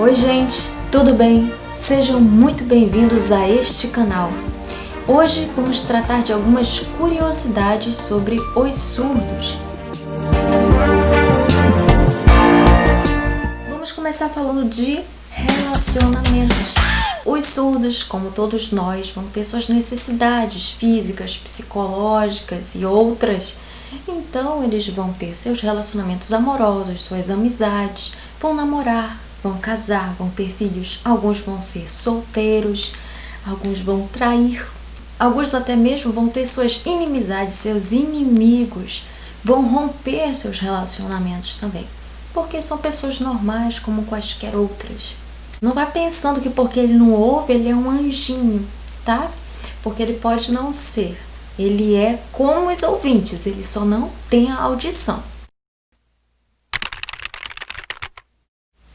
Oi gente, tudo bem? Sejam muito bem-vindos a este canal. Hoje vamos tratar de algumas curiosidades sobre os surdos. Vamos começar falando de relacionamentos. Os surdos, como todos nós, vão ter suas necessidades físicas, psicológicas e outras. Então, eles vão ter seus relacionamentos amorosos, suas amizades, vão namorar, vão casar, vão ter filhos. Alguns vão ser solteiros, alguns vão trair, alguns até mesmo vão ter suas inimizades, seus inimigos, vão romper seus relacionamentos também, porque são pessoas normais como quaisquer outras. Não vá pensando que porque ele não ouve, ele é um anjinho, tá? Porque ele pode não ser. Ele é como os ouvintes, ele só não tem a audição.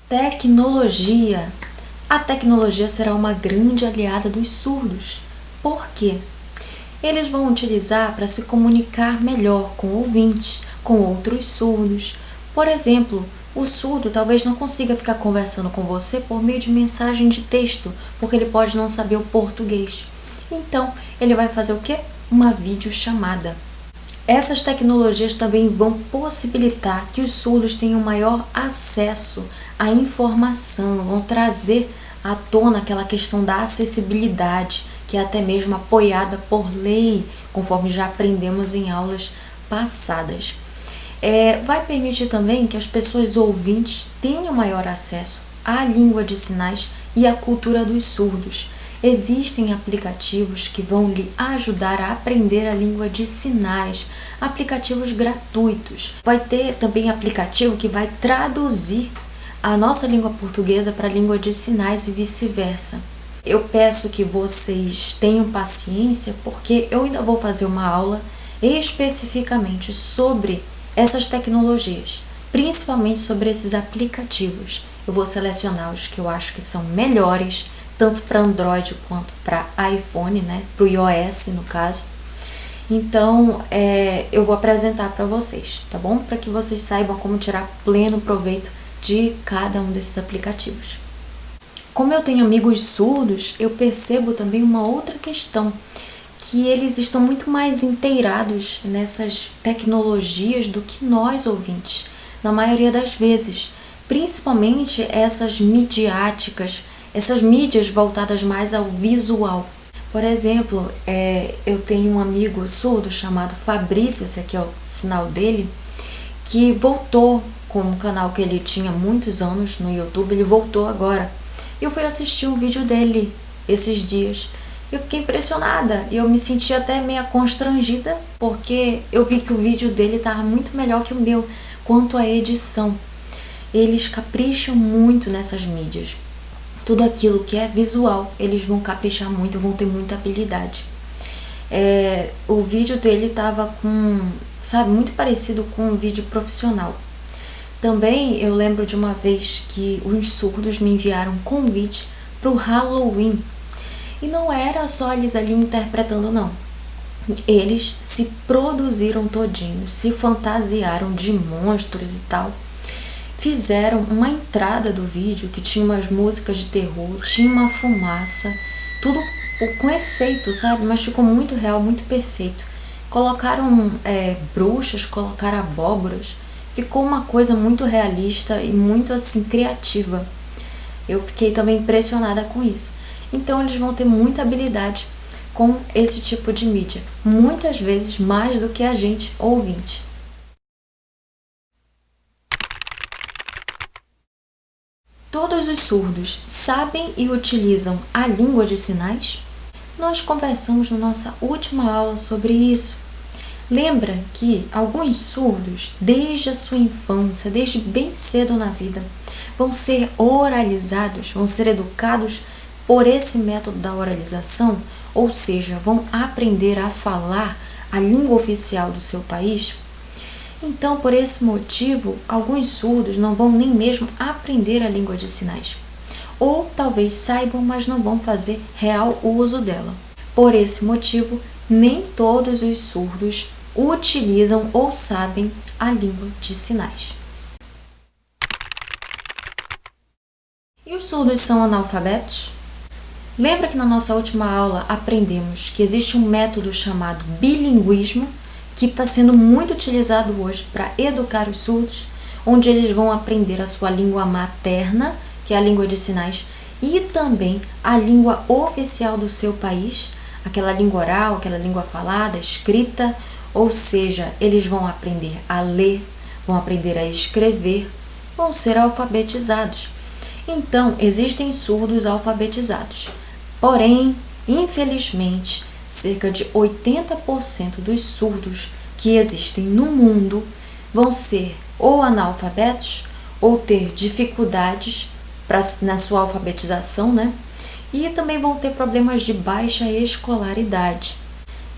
Tecnologia. A tecnologia será uma grande aliada dos surdos. Por quê? Eles vão utilizar para se comunicar melhor com ouvintes, com outros surdos. Por exemplo, o surdo talvez não consiga ficar conversando com você por meio de mensagem de texto, porque ele pode não saber o português. Então, ele vai fazer o quê? Uma videochamada. Essas tecnologias também vão possibilitar que os surdos tenham maior acesso à informação, vão trazer à tona aquela questão da acessibilidade, que é até mesmo apoiada por lei, conforme já aprendemos em aulas passadas. Vai permitir também que as pessoas ouvintes tenham maior acesso à língua de sinais e à cultura dos surdos. Existem aplicativos que vão lhe ajudar a aprender a língua de sinais, aplicativos gratuitos. Vai ter também aplicativo que vai traduzir a nossa língua portuguesa para a língua de sinais e vice-versa. Eu peço que vocês tenham paciência, porque eu ainda vou fazer uma aula especificamente sobre essas tecnologias, principalmente sobre esses aplicativos. Eu vou selecionar os que eu acho que são melhores, tanto para Android quanto para iPhone, né? Para o iOS, no caso. Então, eu vou apresentar para vocês, tá bom? Para que vocês saibam como tirar pleno proveito de cada um desses aplicativos. Como eu tenho amigos surdos, eu percebo também uma outra questão, que eles estão muito mais inteirados nessas tecnologias do que nós ouvintes, na maioria das vezes, principalmente essas midiáticas, essas mídias voltadas mais ao visual. Por exemplo, eu tenho um amigo surdo chamado Fabrício, esse aqui é o sinal dele, que voltou com um canal que ele tinha há muitos anos no YouTube, ele voltou agora. Eu fui assistir um vídeo dele esses dias. Eu fiquei impressionada e eu me senti até meio constrangida, porque eu vi que o vídeo dele estava muito melhor que o meu quanto à edição. Eles capricham muito nessas mídias. Tudo aquilo que é visual, eles vão caprichar muito, vão ter muita habilidade. O vídeo dele estava muito parecido com um vídeo profissional. Também eu lembro de uma vez que os surdos me enviaram um convite para o Halloween. E não era só eles ali interpretando, não. Eles se produziram todinhos, se fantasiaram de monstros e tal. Fizeram uma entrada do vídeo que tinha umas músicas de terror, tinha uma fumaça, tudo com efeito, sabe? Mas ficou muito real, muito perfeito. Colocaram bruxas, colocaram abóboras. Ficou uma coisa muito realista e muito assim criativa. Eu fiquei também impressionada com isso. Então eles vão ter muita habilidade com esse tipo de mídia, muitas vezes mais do que a gente ouvinte. Todos os surdos sabem e utilizam a língua de sinais? Nós conversamos na nossa última aula sobre isso. Lembra que alguns surdos, desde a sua infância, desde bem cedo na vida, vão ser oralizados, vão ser educados por esse método da oralização, ou seja, vão aprender a falar a língua oficial do seu país? Então, por esse motivo, alguns surdos não vão nem mesmo aprender a língua de sinais. Ou talvez saibam, mas não vão fazer real uso dela. Por esse motivo, nem todos os surdos utilizam ou sabem a língua de sinais. E os surdos são analfabetos? Lembra que na nossa última aula aprendemos que existe um método chamado bilinguismo, que está sendo muito utilizado hoje para educar os surdos, onde eles vão aprender a sua língua materna, que é a língua de sinais, e também a língua oficial do seu país, aquela língua oral, aquela língua falada, escrita, ou seja, eles vão aprender a ler, vão aprender a escrever, vão ser alfabetizados. Então, existem surdos alfabetizados. Porém, infelizmente, cerca de 80% dos surdos que existem no mundo vão ser ou analfabetos ou ter dificuldades na sua alfabetização, né? E também vão ter problemas de baixa escolaridade.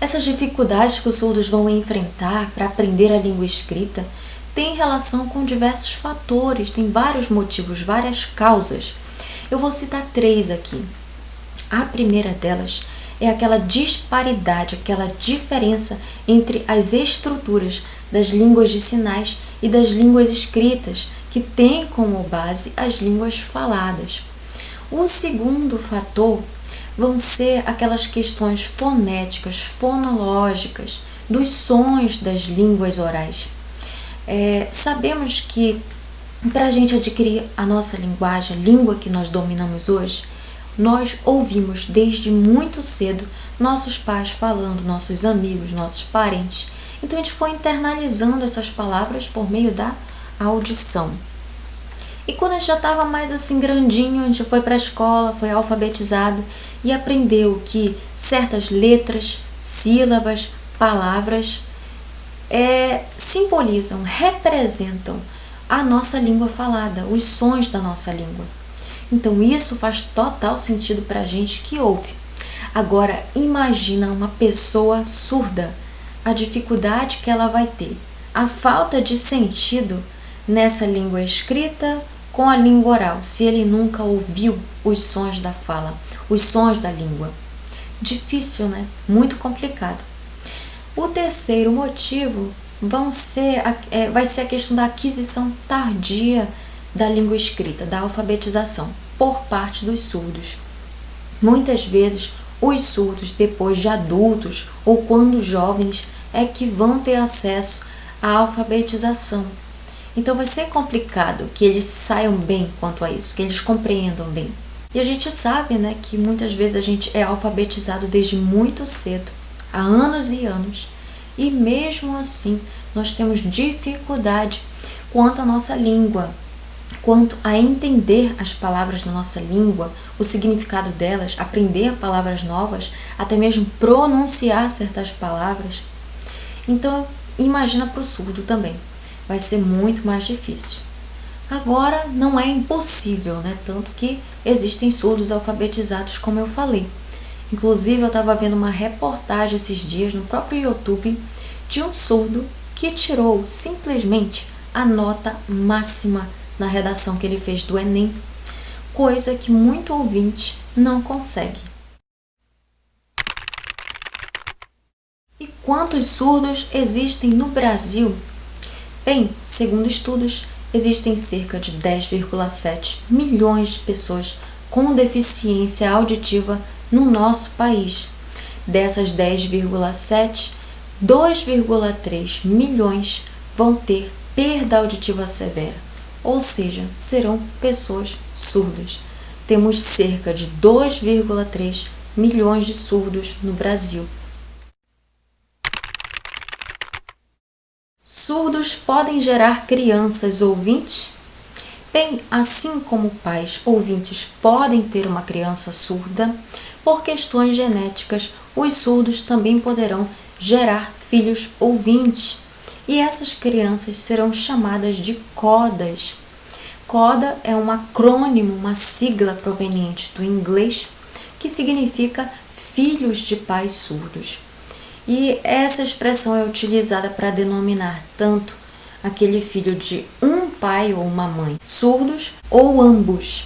Essas dificuldades que os surdos vão enfrentar para aprender a língua escrita têm relação com diversos fatores, tem vários motivos, várias causas. Eu vou citar 3 aqui. A primeira delas é aquela disparidade, aquela diferença entre as estruturas das línguas de sinais e das línguas escritas, que tem como base as línguas faladas. O segundo fator vão ser aquelas questões fonéticas, fonológicas, dos sons das línguas orais. Sabemos que para a gente adquirir a nossa linguagem, a língua que nós dominamos hoje, nós ouvimos desde muito cedo nossos pais falando, nossos amigos, nossos parentes. Então a gente foi internalizando essas palavras por meio da audição. E quando a gente já estava mais assim grandinho, a gente foi para a escola, foi alfabetizado e aprendeu que certas letras, sílabas, palavras simbolizam, representam a nossa língua falada, os sons da nossa língua. Então isso faz total sentido para a gente que ouve. Agora imagina uma pessoa surda, a dificuldade que ela vai ter, a falta de sentido nessa língua escrita com a língua oral, se ele nunca ouviu os sons da fala, os sons da língua. Difícil, né? Muito complicado. O terceiro motivo vai ser a questão da aquisição tardia da língua escrita, da alfabetização, por parte dos surdos. Muitas vezes, os surdos, depois de adultos ou quando jovens, é que vão ter acesso à alfabetização. Então vai ser complicado que eles saiam bem quanto a isso, que eles compreendam bem. E a gente sabe, né, que muitas vezes a gente é alfabetizado desde muito cedo, há anos e anos, e mesmo assim nós temos dificuldade quanto à nossa língua, quanto a entender as palavras da nossa língua, o significado delas, aprender palavras novas, até mesmo pronunciar certas palavras. Então, imagina para o surdo também. Vai ser muito mais difícil. Agora, não é impossível, né? Tanto que existem surdos alfabetizados, como eu falei. Inclusive, eu estava vendo uma reportagem esses dias no próprio YouTube de um surdo que tirou simplesmente a nota máxima na redação que ele fez do Enem, coisa que muito ouvinte não consegue. E quantos surdos existem no Brasil? Bem, segundo estudos, existem cerca de 10,7 milhões de pessoas com deficiência auditiva no nosso país. Dessas 10,7, 2,3 milhões vão ter perda auditiva severa, ou seja, serão pessoas surdas. Temos cerca de 2,3 milhões de surdos no Brasil. Surdos podem gerar crianças ouvintes? Bem, assim como pais ouvintes podem ter uma criança surda, por questões genéticas, os surdos também poderão gerar filhos ouvintes. E essas crianças serão chamadas de codas. Coda é um acrônimo, uma sigla proveniente do inglês, que significa filhos de pais surdos. E essa expressão é utilizada para denominar tanto aquele filho de um pai ou uma mãe surdos ou ambos.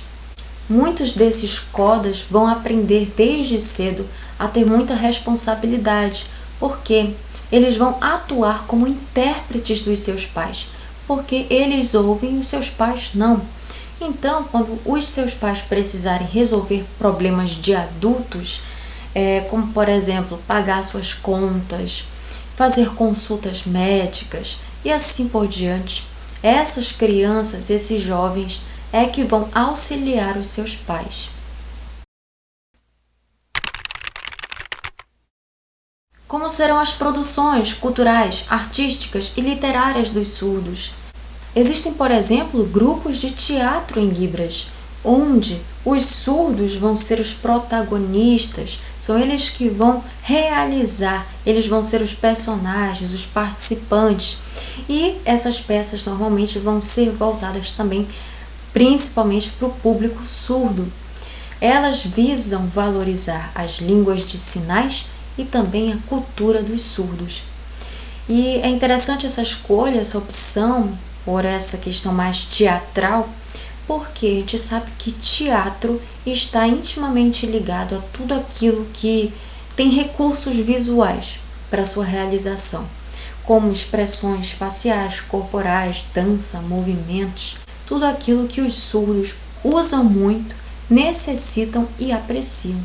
Muitos desses codas vão aprender desde cedo a ter muita responsabilidade, porque eles vão atuar como intérpretes dos seus pais, porque eles ouvem e os seus pais não. Então, quando os seus pais precisarem resolver problemas de adultos, como por exemplo, pagar suas contas, fazer consultas médicas e assim por diante, essas crianças, esses jovens, é que vão auxiliar os seus pais. Como serão as produções culturais, artísticas e literárias dos surdos? Existem, por exemplo, grupos de teatro em Libras, onde os surdos vão ser os protagonistas, são eles que vão realizar, eles vão ser os personagens, os participantes. E essas peças normalmente vão ser voltadas também, principalmente para o público surdo. Elas visam valorizar as línguas de sinais e também a cultura dos surdos. E é interessante essa escolha, essa opção por essa questão mais teatral, porque a gente sabe que teatro está intimamente ligado a tudo aquilo que tem recursos visuais para sua realização, como expressões faciais, corporais, dança, movimentos, tudo aquilo que os surdos usam muito, necessitam e apreciam.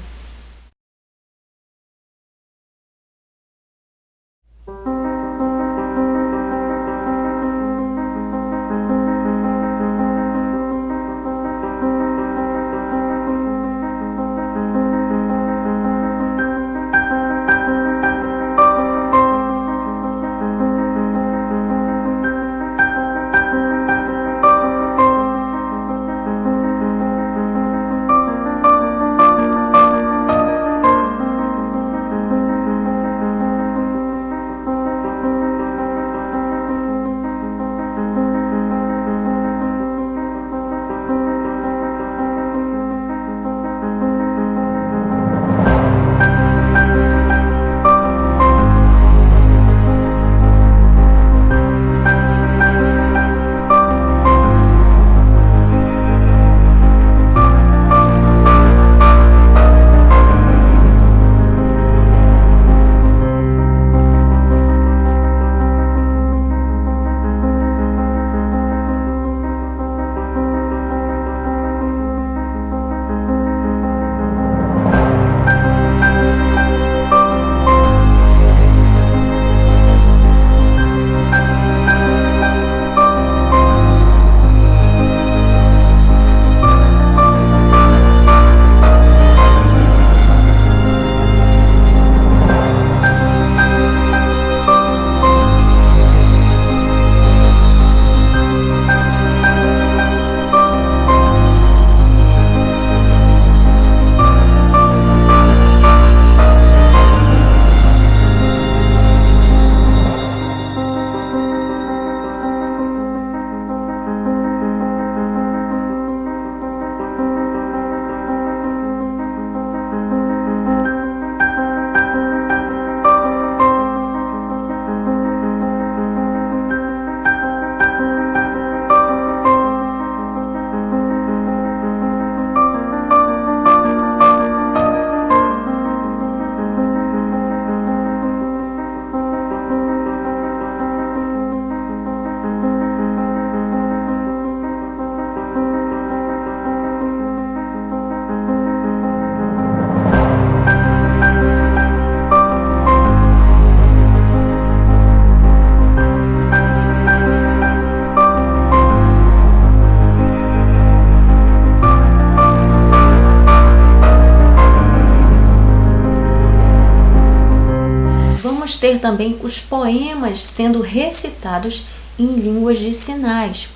Vamos ter também os poemas sendo recitados em línguas de sinais.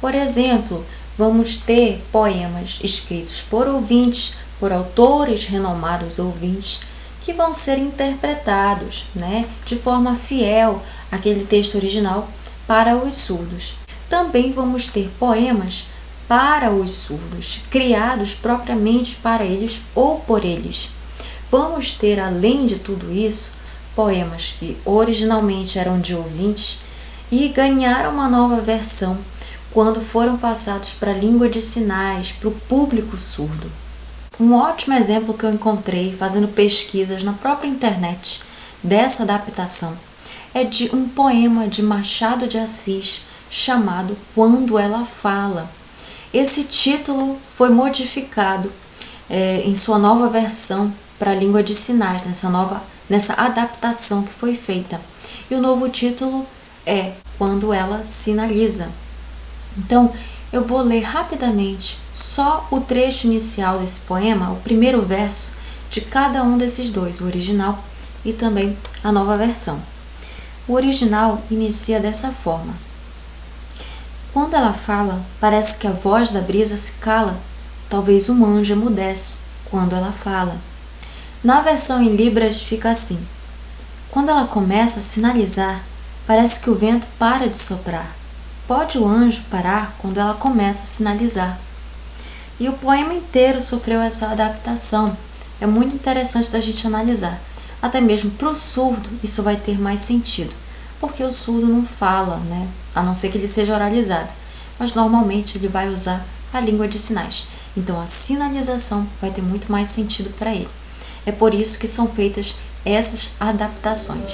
Por exemplo, vamos ter poemas escritos por ouvintes, por autores renomados ouvintes, que vão ser interpretados, de forma fiel àquele texto original para os surdos. Também vamos ter poemas para os surdos, criados propriamente para eles ou por eles. Vamos ter, além de tudo isso, poemas que originalmente eram de ouvintes e ganharam uma nova versão quando foram passados para a língua de sinais, para o público surdo. Um ótimo exemplo que eu encontrei fazendo pesquisas na própria internet dessa adaptação é de um poema de Machado de Assis chamado Quando Ela Fala. Esse título foi modificado em sua nova versão para a língua de sinais, nessa adaptação que foi feita. E o novo título é Quando Ela Sinaliza. Então, eu vou ler rapidamente só o trecho inicial desse poema, o primeiro verso de cada um desses dois, o original e também a nova versão. O original inicia dessa forma: quando ela fala, parece que a voz da brisa se cala, talvez um anjo emudece quando ela fala. Na versão em Libras fica assim: quando ela começa a sinalizar, parece que o vento para de soprar. Pode o anjo parar quando ela começa a sinalizar? E o poema inteiro sofreu essa adaptação. É muito interessante da gente analisar. Até mesmo para o surdo isso vai ter mais sentido, porque o surdo não fala, né? A não ser que ele seja oralizado, mas normalmente ele vai usar a língua de sinais. Então a sinalização vai ter muito mais sentido para ele. É por isso que são feitas essas adaptações.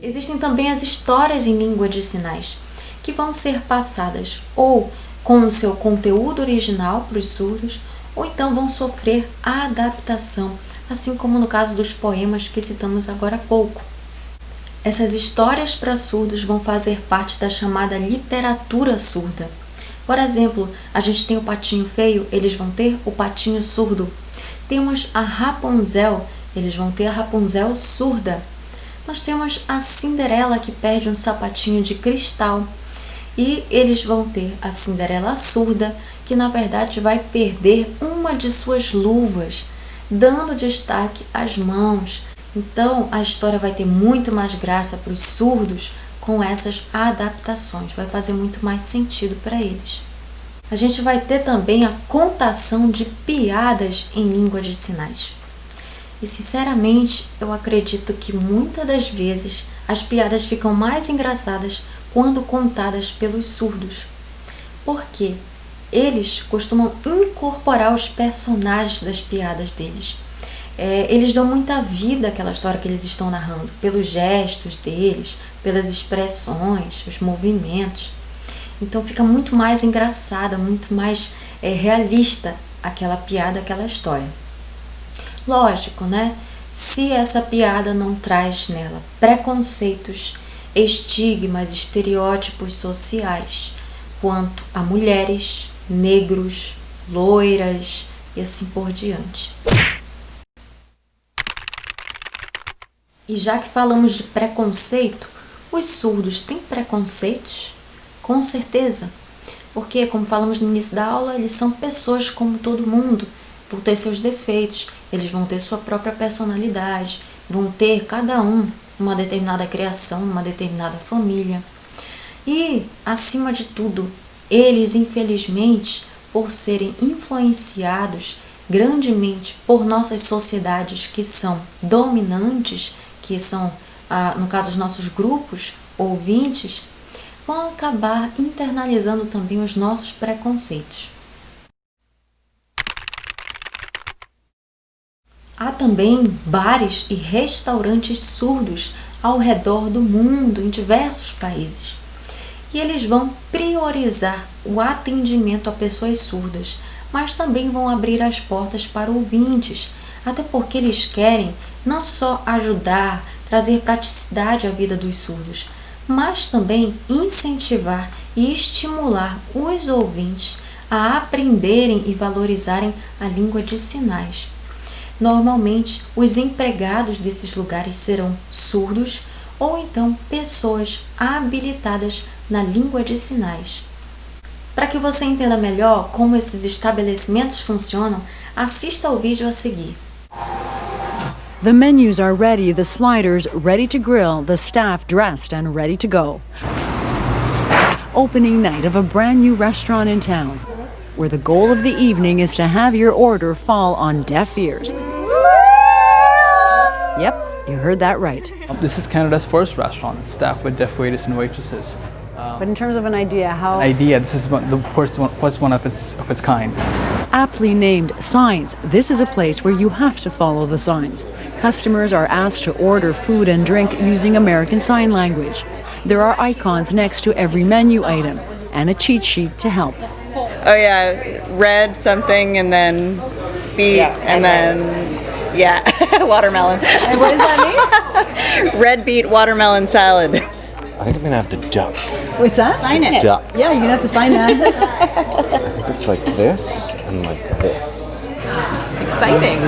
Existem também as histórias em língua de sinais, que vão ser passadas ou com o seu conteúdo original para os surdos, ou então vão sofrer a adaptação, assim como no caso dos poemas que citamos agora há pouco. Essas histórias para surdos vão fazer parte da chamada literatura surda. Por exemplo, a gente tem o Patinho Feio, eles vão ter o Patinho Surdo. Temos a Rapunzel, eles vão ter a Rapunzel surda. Nós temos a Cinderela que perde um sapatinho de cristal e eles vão ter a Cinderela surda, que na verdade vai perder uma de suas luvas, dando destaque às mãos. Então a história vai ter muito mais graça para os surdos com essas adaptações, vai fazer muito mais sentido para eles. A gente vai ter também a contação de piadas em língua de sinais. E sinceramente, eu acredito que muitas das vezes as piadas ficam mais engraçadas quando contadas pelos surdos. Porque eles costumam incorporar os personagens das piadas deles. Eles dão muita vida àquela história que eles estão narrando, pelos gestos deles, pelas expressões, os movimentos. Então fica muito mais engraçada, muito mais realista aquela piada, aquela história. Lógico, né? Se essa piada não traz nela preconceitos, estigmas, estereótipos sociais quanto a mulheres, negros, loiras e assim por diante. E já que falamos de preconceito, os surdos têm preconceitos? Com certeza, porque, como falamos no início da aula, eles são pessoas como todo mundo, vão ter seus defeitos, eles vão ter sua própria personalidade, vão ter cada um uma determinada criação, uma determinada família. E, acima de tudo, eles, infelizmente, por serem influenciados grandemente por nossas sociedades que são dominantes, que são, no caso, os nossos grupos ouvintes, vão acabar internalizando também os nossos preconceitos. Há também bares e restaurantes surdos ao redor do mundo, em diversos países. E eles vão priorizar o atendimento a pessoas surdas, mas também vão abrir as portas para ouvintes, até porque eles querem não só ajudar, trazer praticidade à vida dos surdos, mas também incentivar e estimular os ouvintes a aprenderem e valorizarem a língua de sinais. Normalmente, os empregados desses lugares serão surdos ou então pessoas habilitadas na língua de sinais. Para que você entenda melhor como esses estabelecimentos funcionam, assista ao vídeo a seguir. The menus are ready, the sliders ready to grill, the staff dressed and ready to go. Opening night of a brand new restaurant in town, where the goal of the evening is to have your order fall on deaf ears. Yep, you heard that right. This is Canada's first restaurant staffed with deaf waiters and waitresses. But in terms of an idea, This is the first one of its kind. Aptly named Signs, this is a place where you have to follow the signs. Customers are asked to order food and drink using American Sign Language. There are icons next to every menu item and a cheat sheet to help. Oh yeah, red something and then beet and then watermelon. And what does that mean? Red beet watermelon salad. I think I'm gonna have the duck. What's that? Sign it. Duck. Yeah, you're gonna have to sign that. I think it's like this and like this. Exciting.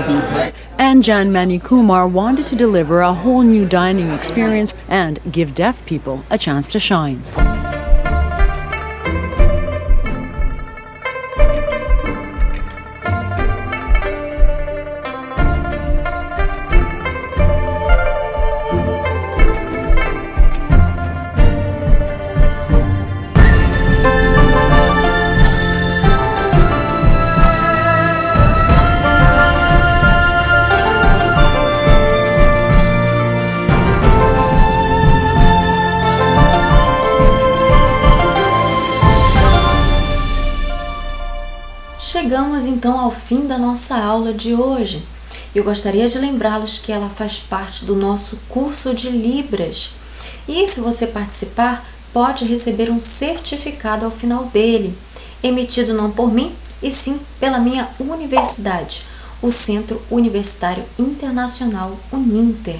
Anjan Manikumar wanted to deliver a whole new dining experience and give deaf people a chance to shine. Chegamos então ao fim da nossa aula de hoje. Eu gostaria de lembrá-los que ela faz parte do nosso curso de Libras. E se você participar, pode receber um certificado ao final dele, emitido não por mim, e sim pela minha universidade, o Centro Universitário Internacional Uninter.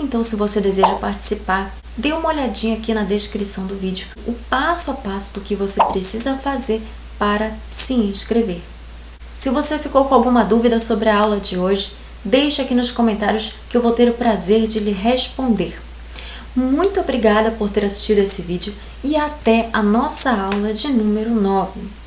Então, se você deseja participar, dê uma olhadinha aqui na descrição do vídeo, o passo a passo do que você precisa fazer para se inscrever. Se você ficou com alguma dúvida sobre a aula de hoje, deixe aqui nos comentários que eu vou ter o prazer de lhe responder. Muito obrigada por ter assistido esse vídeo e até a nossa aula de número 9.